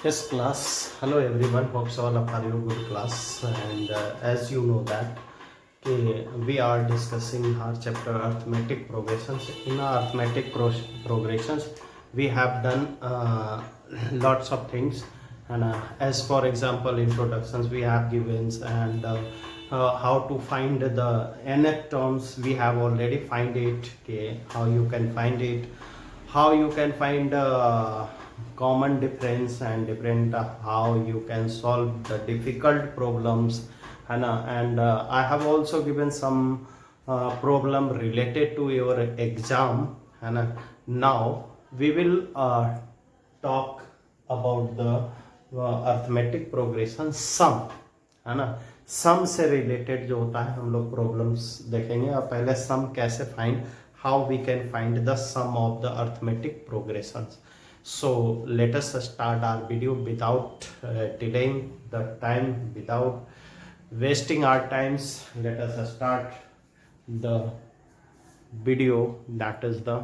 Yes, class. Hello everyone. Hope so all are you good class. And as you know that we are discussing our chapter arithmetic progressions. In our arithmetic progressions, we have done lots of things. And as for example, introductions we have given, and how to find the nth terms we have already find it. Okay, how you can find it, how you can find common difference and different how you can solve the difficult problems, and I have also given some problem related to your exam, and now we will talk about the arithmetic progression sum, है ना। सम से related जो होता है हम लोग problems देखेंगे। और पहले सम कैसे find, how we can find the sum of the arithmetic progressions. So let us start our video without delaying the time, without wasting our times. Let us start the video, that is the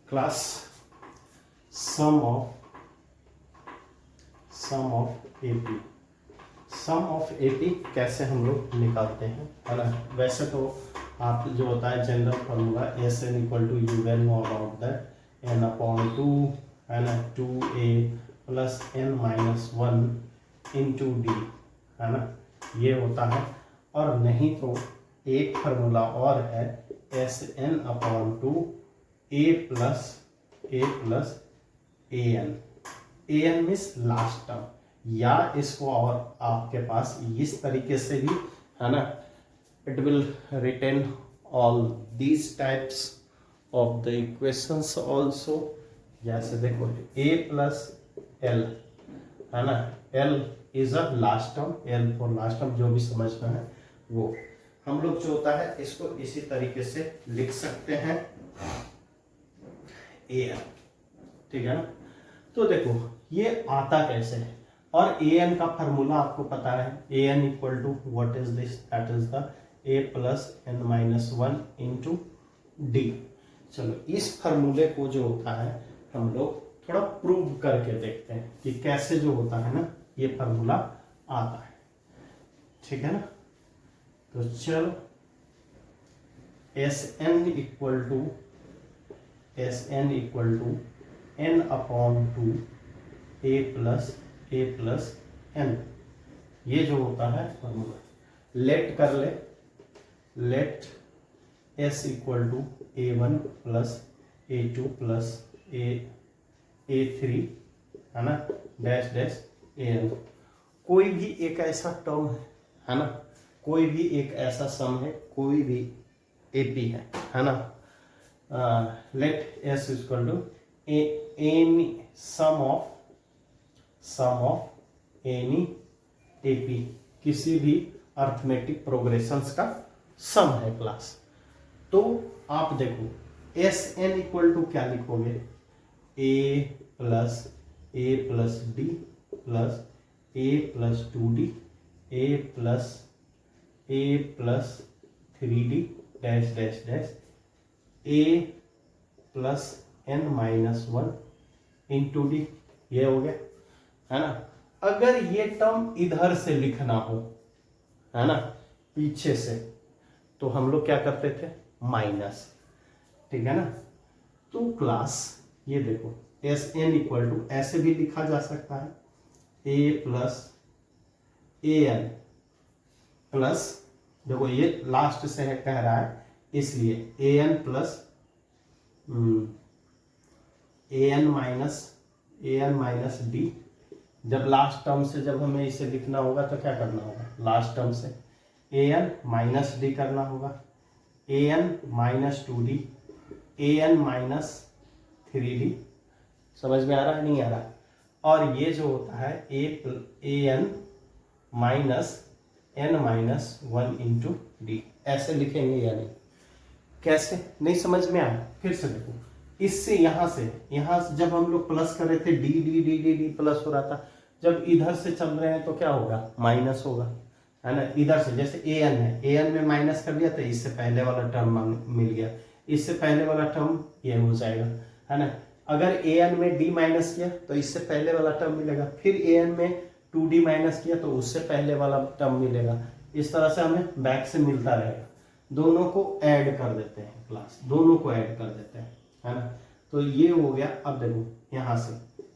class sum of AP. Sum of AP कैसे हम लोग निकालते हैं, है ना। वैसे तो आप जो होता है general formula S N equal to U N about that N upon two, है ना, 2a plus n minus 1 into D, है ना, ये होता है। और नहीं तो एक फार्मूला और है S N upon two A plus A N means last term, या इसको और आपके पास इस तरीके से भी, है ना, it will written all these types of the equations also. जैसे देखो a प्लस एल, है ना, l is a last term, l for last term, जो भी समझना है वो हम लोग जो होता है इसको इसी तरीके से लिख सकते हैं an, ठीक है ना। तो देखो ये आता कैसे है, और ए एन का फार्मूला आपको पता है, A N equal to what is this, that is the A plus N minus 1 into D. चलो इस फार्मूले को जो होता है हम लोग थोड़ा प्रूव करके देखते हैं कि कैसे जो होता है ना ये फार्मूला आता है, ठीक है ना। तो चलो S N equal to N upon two A plus N, ये जो होता है फॉर्मूला। लेट कर ले, let S equal to A one plus A two plus A three, है ना, डैश डैश ए एन। कोई भी एक ऐसा टर्म है ना, कोई भी एक ऐसा सम है, कोई भी एपी है ना। Let S equal to any sum of any AP, किसी भी अर्थमेटिक प्रोग्रेशंस का सम है क्लास। तो आप देखो एस एन इक्वल टू क्या लिखोगे, A plus D plus 2d A plus 3d dash dash dash A plus N minus 1 into D, ये हो गया, है ना। अगर ये टर्म इधर से लिखना हो, है ना, पीछे से, तो हम लोग क्या करते थे, माइनस, ठीक है ना। तो क्लास ये देखो एस एन इक्वल टू ऐसे भी लिखा जा सकता है, ए प्लस ए एन प्लस, देखो ये लास्ट से है कह रहा है इसलिए ए N plus A N minus D. जब लास्ट टर्म से जब हमें इसे लिखना होगा तो क्या करना होगा, लास्ट टर्म से ए एन माइनस डी करना होगा, ए एन माइनस 2d ए एन माइनस 3d। समझ में आ रहा है, नहीं आ रहा। और ये जो होता है A N minus N minus 1 into D, ऐसे लिखेंगे या नहीं, कैसे, नहीं समझ में आया। फिर से देखो, इससे यहां से जब हम लोग प्लस कर रहे थे D D D D D plus हो रहा था, जब इधर से चल रहे हैं तो क्या होगा, माइनस होगा, है ना। इधर से जैसे ए एन है, ए एन में माइनस कर दिया तो इससे पहले वाला टर्म मिल गया, इससे पहले वाला टर्म ये हो जाएगा, है ना। अगर ए एन में डी माइनस किया तो इससे पहले वाला टर्म मिलेगा, फिर ए एन में 2d माइनस किया तो उससे पहले वाला टर्म मिलेगा। इस तरह से हमें बैक से मिलता रहेगा। दोनों को ऐड कर देते हैं क्लास, दोनों को ऐड कर देते हैं, है ना। तो ये हो गया। अब देखो यहाँ से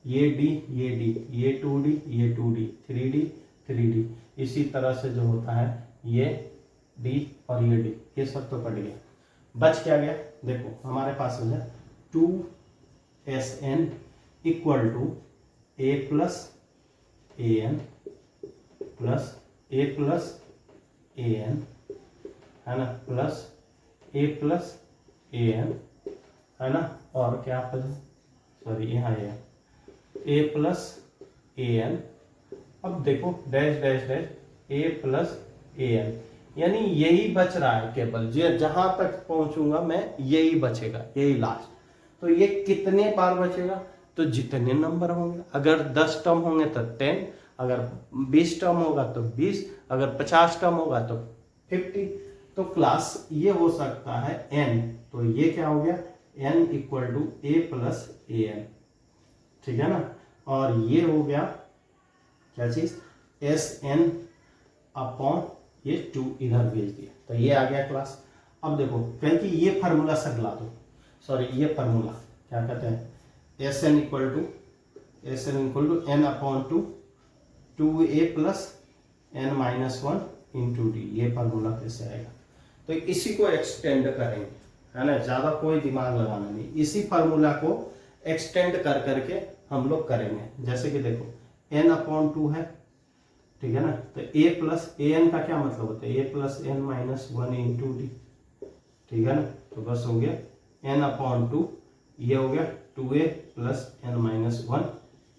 ये d, ये 2d, ये 2d, 3d, 3d, इसी तरह से जो होता है ये d और ये d, ये सब तो कट गया। बच क्या गया, देखो हमारे पास हो गया 2sn equal to a plus A N plus A plus A N, है ना, plus A plus A N, है ना, और क्या सॉरी यहाँ ए प्लस ए एन। अब देखो dash dash dash A plus A N, यानी यही बच रहा है केवल, जहां तक पहुंचूंगा मैं यही बचेगा, यही लास्ट। तो ये कितने बार बचेगा, तो जितने नंबर होंगे, अगर 10 टर्म होंगे तो 10, अगर 20 टर्म होगा तो 20, अगर 50 टर्म होगा तो 50। तो क्लास ये हो सकता है n, तो ये क्या हो गया n equal to A plus A N, ठीक है ना। और ये हो गया क्या चीज, एस एन अपॉन ये 2 इधर भेज दिया, तो ये आ गया क्लास। अब देखो क्योंकि ये फार्मूला सगला दो, सॉरी ये फार्मूला क्या कहते हैं, S N equal to N upon 2a plus N minus 1 into D, ये फार्मूला कैसे आएगा। तो इसी को एक्सटेंड करेंगे, है ना, ज्यादा कोई दिमाग लगाना नहीं, इसी फार्मूला को एक्सटेंड कर करके हम लोग करेंगे। जैसे कि देखो n अपॉन 2 है, ठीक है ना, तो a प्लस ए एन का क्या मतलब होता है, a plus N minus 1 into D, ठीक है ना। तो बस हो गया n अपॉन 2, ये हो गया 2a plus N minus 1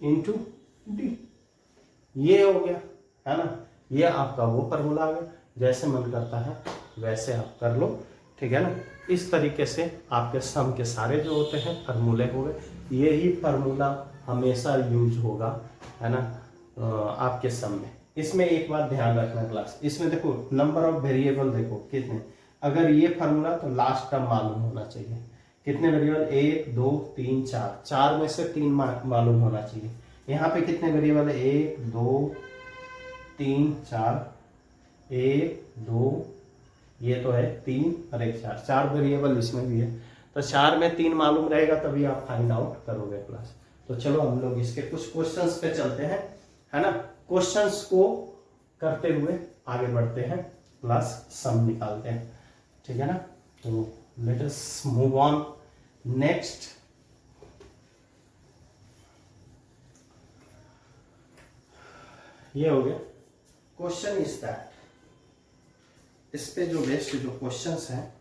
into D, ये हो गया, है ना। ये आपका वो फार्मूला आ गया, जैसे मन करता है वैसे आप कर लो, ठीक है ना। इस तरीके से आपके सम के सारे जो होते हैं फार्मूले हो गए, यही फार्मूला हमेशा यूज होगा, है ना, आपके सम में। इसमें एक बात ध्यान रखना क्लास, इसमें देखो नंबर ऑफ वेरिएबल देखो कितने, अगर ये फार्मूला तो लास्ट टर्म मालूम होना चाहिए, कितने वेरिएबल 1 2 3 4, 4 में से 3 मालूम होना चाहिए। यहाँ पे कितने वेरिएबल है, 1 2 3 4, 1 2, ये तो है 3 और 1 4, 4 वेरिएबल इसमें भी है। तो 4 में 3 मालूम रहेगा तभी आप फाइंड आउट करोगे क्लास। तो चलो हम लोग इसके कुछ क्वेश्चंस पे चलते हैं, है ना। क्वेश्चंस को करते हुए आगे बढ़ते हैं, प्लस सम निकालते हैं, ठीक है ना। तो let us move on next. ये हो गया क्वेश्चन इज दैट, इस पे जो बेस्ट जो क्वेश्चंस हैं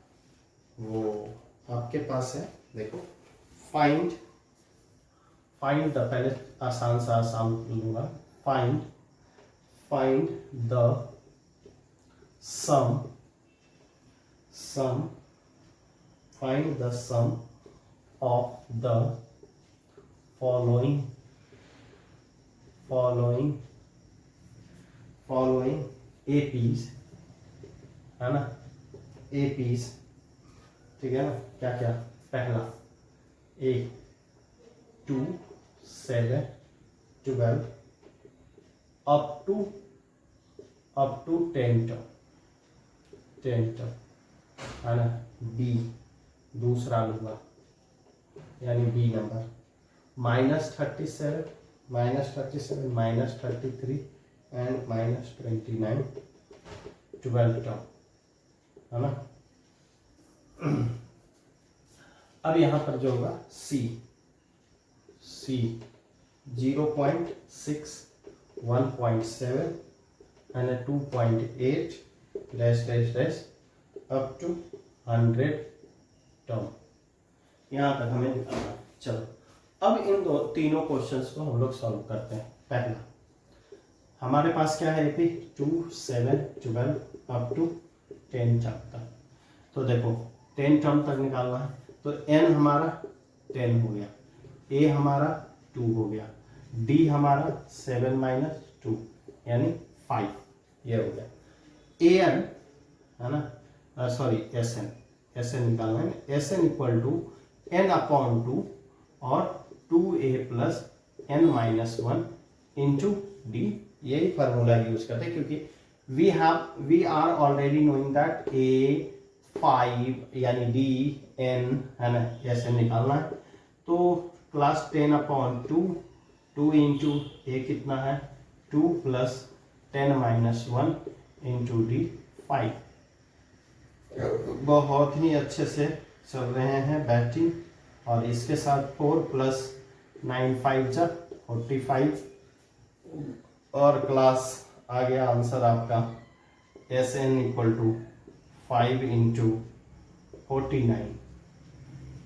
वो आपके पास है। देखो फाइंड द, पहले आसान सा आसान लूंगा, find the sum find the sum of the following APs, है ना, APs, ठीक है ना। क्या क्या, पहला A 2 7 12 अप टू 10 टर्म, है ना। B दूसरा लूंगा, यानी B नंबर -37 -33 एंड -29 12 टर्म, है ना। अब यहां पर जो होगा C 0.6 1.7 and 2.8 dash up to 100 term, यहां तक हमें निकालना। चलो अब इन तीनों क्वेश्चंस को हम लोग सॉल्व करते हैं। पहला हमारे पास क्या है, 2 7 12 अप टू 10 टर्म तक। तो देखो 10 टर्म तक निकालना है, तो n हमारा 10 हो गया, a हमारा 2 हो गया, d हमारा 7 - 2 यानी 5, ये हो गया। an है ना, सॉरी sn निकालना है, sn इक्वल टू n अपॉन 2 और 2a plus n minus 1 into D, यही फार्मूला यूज करते हैं क्योंकि we are already knowing that a 5 यानी d n है ना, ऐसे निकालना है। तो क्लास 10/2, 2 इंटू ए कितना है 2 प्लस 10 माइनस 1 इंटू डी 5। बहुत ही अच्छे से चल रहे हैं बैटिंग। और इसके साथ 4 प्लस 9 5 जा 45 और क्लास आ गया आंसर आपका SN इक्वल टू 5 इंटू 49,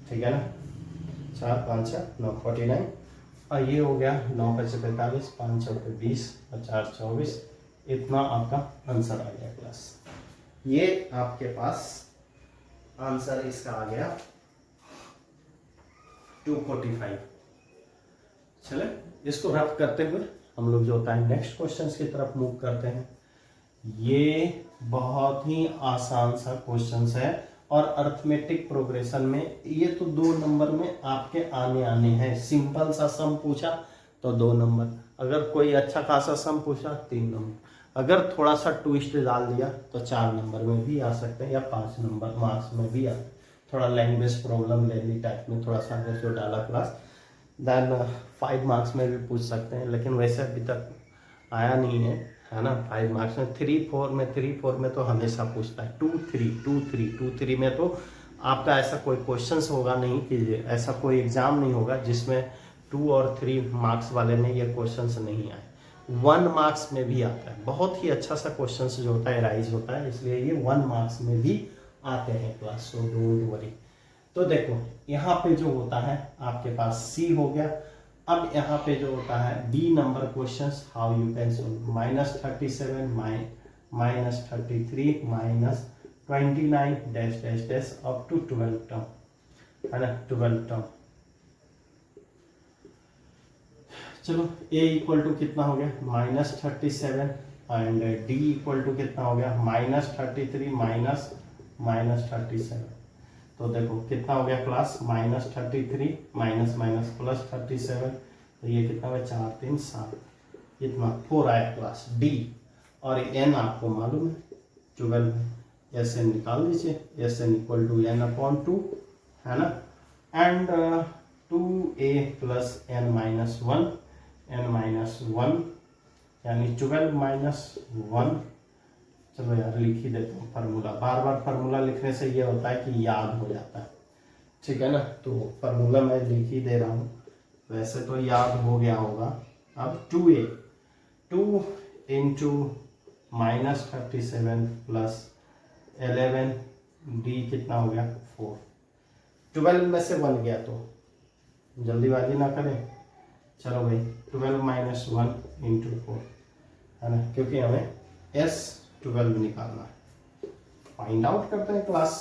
ठीक है ना, 4 5 9 49। और ये हो गया 9 5 45, 5 4 20 और 4 24, इतना आपका आंसर आ गया क्लास। ये आपके पास आंसर इसका आ गया 245। चले इसको रफ करते हुए हम लोग जो होता है नेक्स्ट क्वेश्चंस की तरफ मूव करते हैं। ये बहुत ही आसान सा क्वेश्चंस है और अर्थमेटिक प्रोग्रेशन में ये तो 2 नंबर में आपके आने हैं। सिंपल सा सम पूछा तो 2 नंबर, अगर कोई अच्छा खासा सम पूछा 3 नंबर, अगर थोड़ा सा ट्विस्ट डाल दिया तो 4 नंबर में भी आ सकते हैं या 5 नंबर मार्क्स में भी आ, थोड़ा लैंग्वेज प्रॉब्लम लेनी टाइप में थोड़ा सा अगर जो डाला क्लास देन 5 मार्क्स में भी पूछ सकते हैं। लेकिन वैसे अभी तक आया नहीं है ना 5 मार्क्स में। 3 4 में तो हमेशा पूछता है 2 3 में तो आपका ऐसा कोई क्वेश्चंस होगा नहीं कि ऐसा कोई एग्जाम नहीं होगा जिसमें 2 और 3 मार्क्स वाले में ये क्वेश्चंस नहीं आए। 1 मार्क्स में भी आता है, बहुत ही अच्छा सा क्वेश्चंस जो होता है राइज होता है, इसलिए ये 1 मार्क्स में भी आते हैं क्लास, सो डोंट वरी। तो देखो यहाँ पे जो होता है आपके पास सी हो गया। अब यहाँ पे जो होता है B number questions, how you can solve -37 -33 -29 dash dash dash up to 12 term, है ना, 12 टर्म। चलो a इक्वल टू कितना हो गया -37 एंड d इक्वल टू कितना हो गया -33 -37। तो देखो कितना हो गया क्लास -33 प्लस 37, तो ये कितना हुआ 4 3 7, इतना 4 आया क्लास d। और n आपको मालूम है 12, SN निकाल दीजिए, SN इक्वल टू n/2 है ना, and 2a plus n minus 1 यानी 12 - 1। चलो यार लिख ही देता हूँ फार्मूला, बार बार फार्मूला लिखने से ये होता है कि याद हो जाता है, ठीक है ना। तो फार्मूला मैं लिख ही दे रहा हूँ, वैसे तो याद हो गया होगा। अब 2a 2 इंटू -37 प्लस 11 d कितना हो गया 4। 12 में से 1 गया तो जल्दीबाजी ना करें। चलो भाई 12 - 1 इंटू 4 है ना, क्योंकि हमें S12 निकालना है। फाइंड आउट करते हैं क्लास।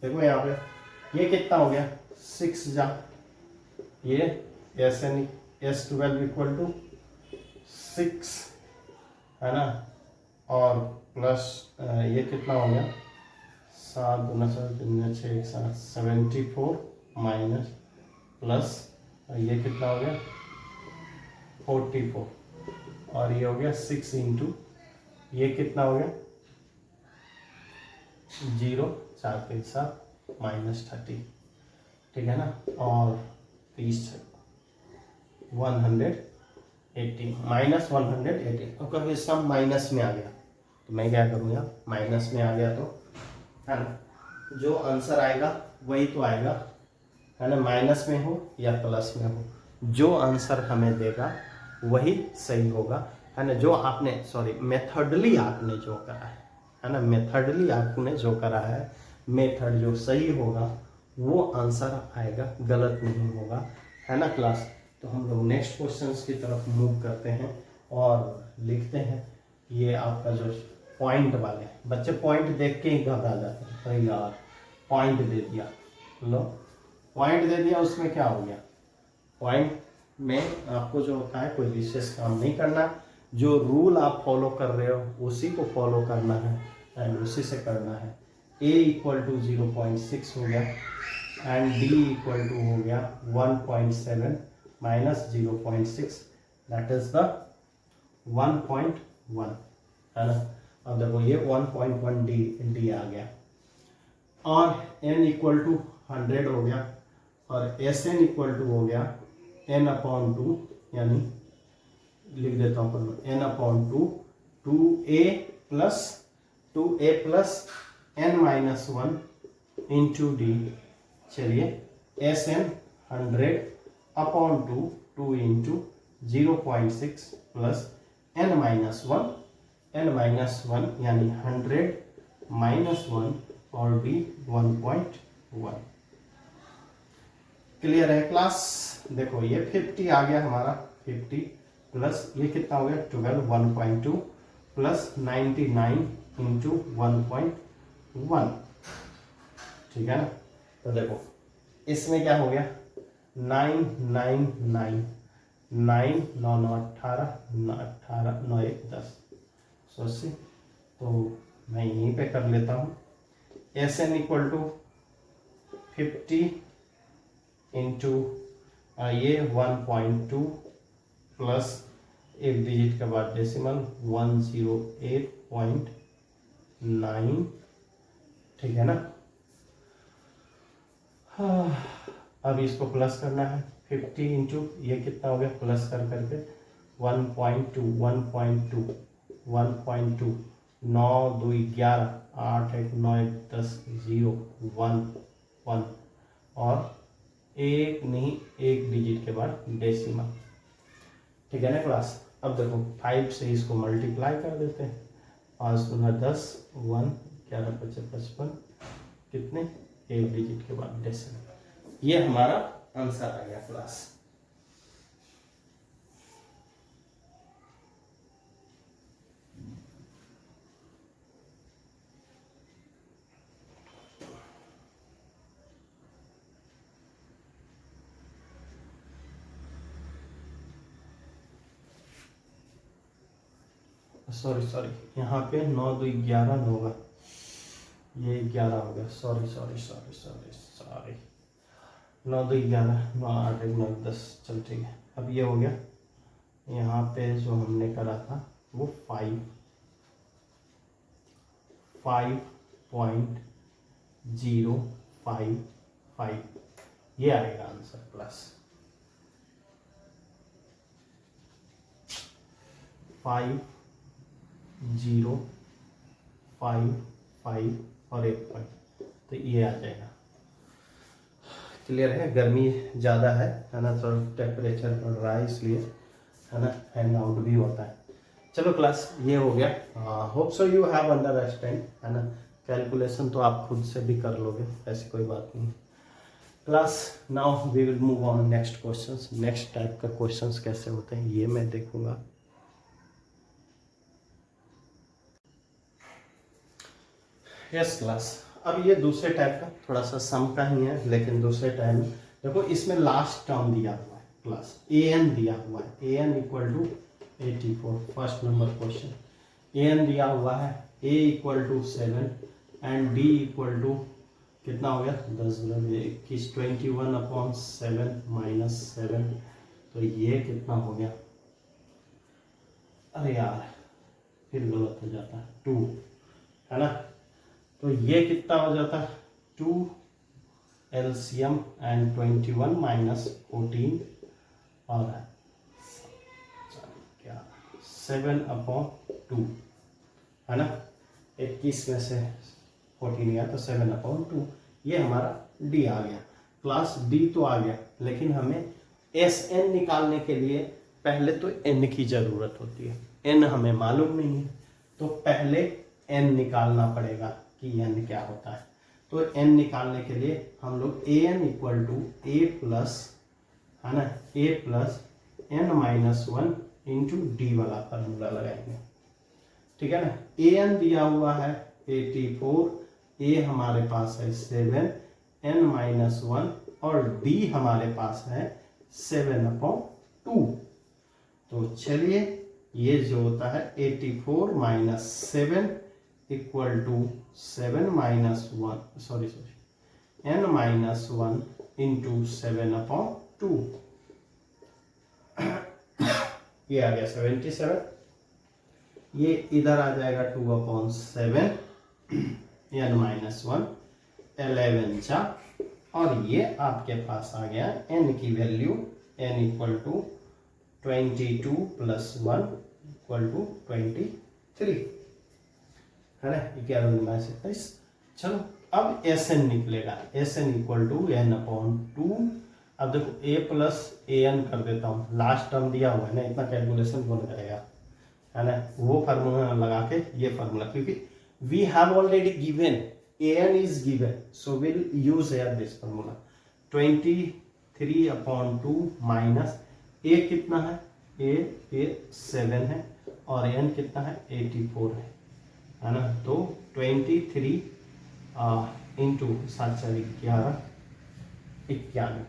देखो यहाँ पे ये कितना हो गया 6 जा, ये S12 इक्वल टू 6 है ना, और प्लस ये कितना हो गया 7 2 7 3 6 1 7 74 माइनस प्लस ये कितना हो गया 44, और ये हो गया 6 इंटू ये कितना हो गया 0 4 3 7 -30, ठीक है ना, और 30 180 -180। अब कभी सब माइनस में आ गया तो मैं क्या करूँगा, माइनस में आ गया तो है ना, जो आंसर आएगा वही तो आएगा, है ना, माइनस में हो या प्लस में हो, जो आंसर हमें देगा वही सही होगा, है ना। जो आपने मेथडली आपने जो करा है ना, मेथडली आपने जो करा है, मेथड जो सही होगा वो आंसर आएगा, गलत नहीं होगा, है ना क्लास। तो हम लोग नेक्स्ट क्वेश्चंस की तरफ मूव करते हैं और लिखते हैं। ये आपका जो पॉइंट वाले बच्चे पॉइंट देख के ही घबरा जाते हैं, तो यार पॉइंट दे दिया, लो पॉइंट दे दिया, उसमें क्या हो गया, पॉइंट में आपको जो होता है कोई विशेष काम नहीं करना, जो रूल आप फॉलो कर रहे हो उसी को फॉलो करना है एंड उसी से करना है। a इक्वल टू 0.6 हो गया, एंड डी इक्वल टू हो गया 1.7 माइनस 0.6, दैट इज द 1.1, है ना। अब देखो ये 1.1 डी आ गया, और n इक्वल टू 100 हो गया, और एस एन इक्वल टू हो गया n/2, यानी लिख देता हूँ n/2 2a plus n-1 into D. चलिए S N 100/2 2 into 0.6 plus n-1 यानी 100 -1 और डी 1.1। क्लियर है क्लास। देखो ये 50 आ गया हमारा, 50 प्लस ये कितना हो गया 12, 1.2 प्लस 99 इंटू 1.1, ठीक है ना। तो देखो इसमें क्या हो गया 999 9 9 9 18 18 9 1 10 180। तो मैं यहीं पे कर लेता हूँ, S N equal to 50 into ये 1.2 प्लस एक डिजिट के बाद डेसिमल 108.9, ठीक है ना। अब इसको प्लस करना है, 50 इंटू ये कितना हो गया प्लस कर करके 1.2 9 2 11 8 1 9 1 10 0 1 1 और एक नहीं एक डिजिट के बाद डेसिमल, ठीक है ना क्लास। अब देखो 5 से इसको मल्टीप्लाई कर देते हैं, 5 गुना 10 1 11 5 55 कितने एक डिजिट के बाद डेसिमल। ये हमारा आंसर आ गया क्लास। सॉरी यहाँ पे 9 2 11 होगा, ये 11 हो गया, सॉरी 9 2 11 9 8 1 9 10, चल ठीक है। अब ये हो गया, यहाँ पे जो हमने करा था वो 5.055, ये आएगा आंसर प्लस 5.055 और 1 पॉइंट, तो ये आ जाएगा। क्लियर है। गर्मी ज़्यादा है ना, थोड़ा टेम्परेचर बढ़ रहा है इसलिए, है ना, हैंग आउट भी होता है। चलो क्लास ये हो गया, hope so you have understand, है ना। कैलकुलेशन तो आप खुद से भी कर लोगे, ऐसी कोई बात नहीं। Class now we will move on next questions. Next type का क्वेश्चंस कैसे होते हैं ये मैं देखूंगा। यस क्लास, अब ये दूसरे टाइप का थोड़ा सा सम का ही है, लेकिन दूसरे टाइप में देखो इसमें लास्ट टर्म दिया हुआ है क्लास, ए एन दिया हुआ है, A N equal to 84, first number question. A N दिया हुआ है, A equal to 7 and D equal to कितना हो गया 10 21 21/7 माइनस 7, तो ये कितना हो गया, अरे यार फिर गलत हो जाता है 2, है ना। तो ये कितना हो जाता है 2 LCM एंड 21 माइनस 14 और 7/2, है ना। 21 में से 14 गया तो 7/2, ये हमारा डी आ गया। क्लास डी तो आ गया, लेकिन हमें एस एन निकालने के लिए पहले तो एन की जरूरत होती है। एन हमें मालूम नहीं है, तो पहले एन निकालना पड़ेगा कि एन क्या होता है। तो एन निकालने के लिए हम लोग A N equal to A plus, है ना, A plus n-1 into D वाला फार्मूला लगाएंगे, ठीक है ना। ए एन दिया हुआ है 84, ए हमारे पास है 7, n-1 और डी हमारे पास है 7/2। तो चलिए ये जो होता है 84 minus 7 equal to 7 minus 1, sorry n minus 1 into 7/2। ये आ गया 77, ये इधर आ जाएगा 2/7 n माइनस 1 11 चा, और ये आपके पास आ गया n की value n equal to 22 plus 1 equal to 23, है ना, 11/27। चलो अब Sn निकलेगा, Sn इक्वल टू n/2। अब देखो a प्लस an कर देता हूँ, लास्ट टर्म दिया हुआ है ना, इतना कैलकुलेशन बन जाएगा, है ना, वो फार्मूला लगा के ये फार्मूला, क्योंकि we have already given an is given, so we'll use here this formula। 23/2 minus a कितना है, a 7 है, और n कितना है 84 है ना, तो 23 इंटू 7×4 = 91,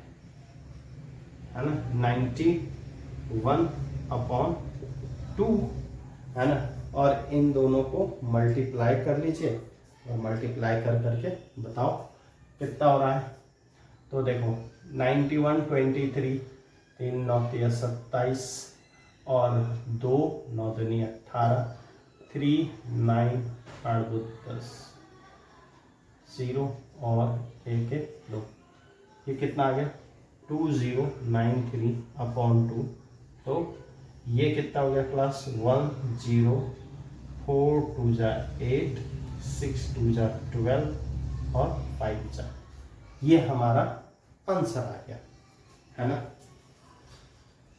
है ना, 91/2, है ना, और इन दोनों को मल्टीप्लाई कर लीजिए, और मल्टीप्लाई कर करके बताओ कितना हो रहा है। तो देखो 91 23, 3 9 27, और 2 9 दूनी 18, 3 9 8 2 10, 0 और 1 1 2, ये कितना आ गया 2093/2। तो ये कितना हो गया क्लास 104 2 जा 8 6 2 जा 12 और 5 जा, ये हमारा आंसर आ गया, है ना।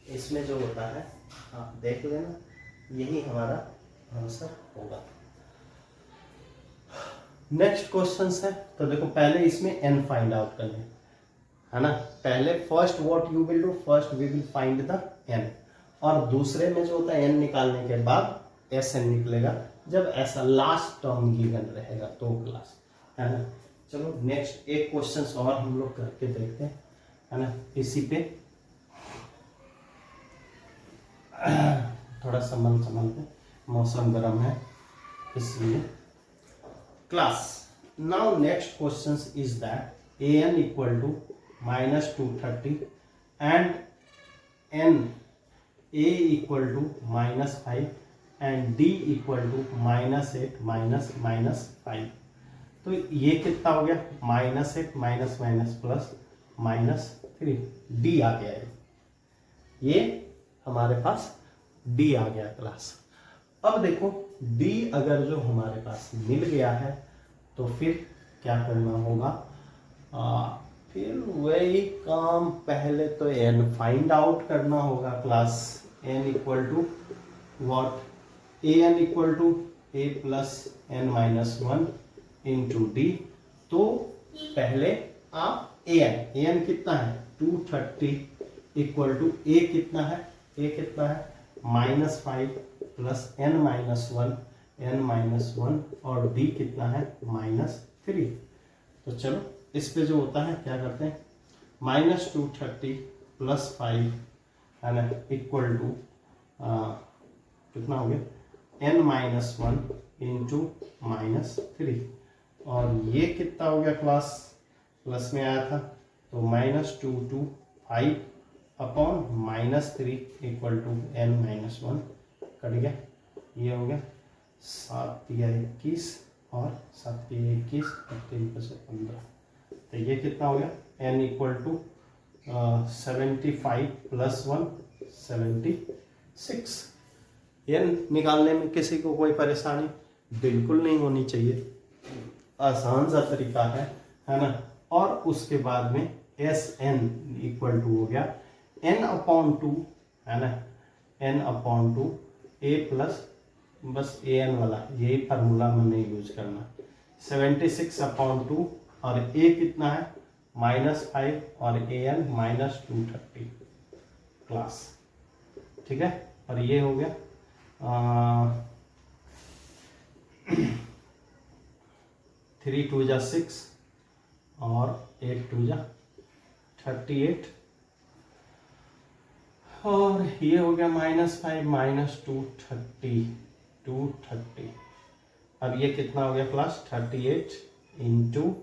इसमें जो होता है आप देख लेना, यही हमारा आंसर होगा। नेक्स्ट क्वेश्चन है, तो देखो पहले इसमें n फाइंड आउट करना है ना, पहले first what you will do, first we will find the n, और दूसरे में जो होता है n निकालने के बाद Sn निकलेगा, जब ऐसा लास्ट टर्म गिवन रहेगा तो क्लास, है ना। चलो नेक्स्ट एक क्वेश्चन और हम लोग करके देखते हैं, है ना, इसी पे थोड़ा संभल के, मौसम गर्म है इसलिए। Class now next question is that an equal to -230 and n a equal to -5 and d equal to -8 -5। तो ये कितना हो गया, -8 माइनस प्लस -3, d आ गया है, ये हमारे पास d आ गया क्लास। अब देखो d अगर जो हमारे पास मिल गया है तो फिर क्या करना होगा, फिर वही काम, पहले तो n फाइंड आउट करना होगा class. n equal to what, an equal to a plus n minus 1 into D. तो पहले आप an कितना है 230 इक्वल टू a कितना है -5 प्लस n माइनस 1 और d कितना है -3। तो चलो इस पे जो होता है क्या करते हैं, -230 प्लस 5, है ना, इक्वल टू कितना हो गया n माइनस 1 इंटू -3, और ये कितना हो गया क्लास, प्लस में आया था तो -225 upon -3 equal to n minus 1 cut गया, ये हो गया 7 या 21 और 7 या 21 और 3 से 15। तो ये कितना हो गया n equal to 75 plus 1 76। n निकालने में किसी को कोई परेशानी बिल्कुल नहीं होनी चाहिए, आसान सा तरीका है ना। और उसके बाद में Sn इक्वल टू हो गया n/2, है ना, n/2 a प्लस, बस an वाला यही फार्मूला में नहीं यूज करना, 76/2, और a कितना है -5 और an -230 क्लास, ठीक है। और ये हो गया 3 2 जा 6 और 8 2 जा 38, और ये हो गया -5 -230। अब ये कितना हो गया क्लास 38 इंटू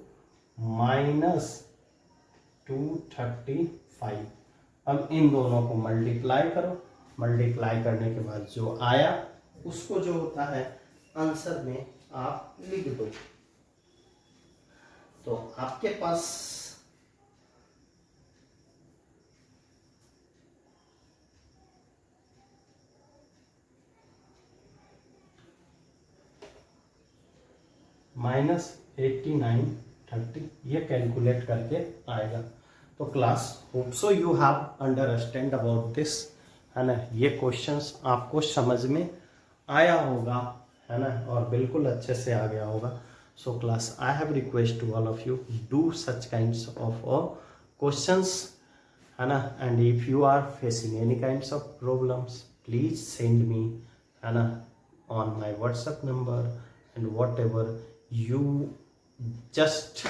-235। अब इन दोनों को मल्टीप्लाई करो, मल्टीप्लाई करने के बाद जो आया उसको जो होता है आंसर में आप लिख दो। तो आपके पास -8930 ये कैलकुलेट करके आएगा। तो class hope so you have understand about this, है ना। ये क्वेश्चंस आपको समझ में आया होगा, है ना, और बिल्कुल अच्छे से आ गया होगा। So class I have request to all of you, do such kinds of questions, है ना। And if you are facing any kinds of problems please send me, है ना, on my WhatsApp number and whatever you just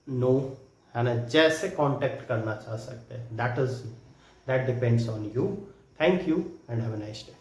know, है ना, जैसे contact करना चाह सकते हैं, that depends on you. Thank you and have a nice day.